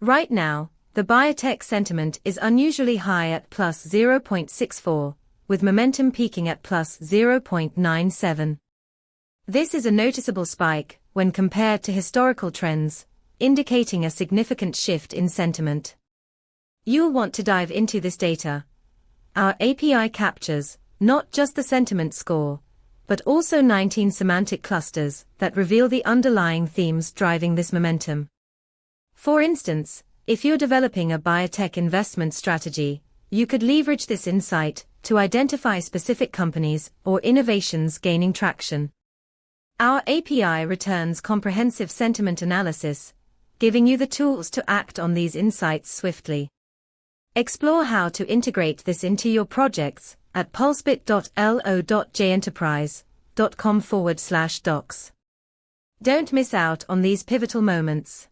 Right now, the biotech sentiment is unusually high at plus 0.64, with momentum peaking at plus 0.97. This is a noticeable spike when compared to historical trends, indicating a significant shift in sentiment. You'll want to dive into this data. Our API captures not just the sentiment score, but also 19 semantic clusters that reveal the underlying themes driving this momentum. For instance, if you're developing a biotech investment strategy, you could leverage this insight to identify specific companies or innovations gaining traction. Our API returns comprehensive sentiment analysis, giving you the tools to act on these insights swiftly. Explore how to integrate this into your projects at pulsebit.lo.jenterprise.com/docs. Don't miss out on these pivotal moments.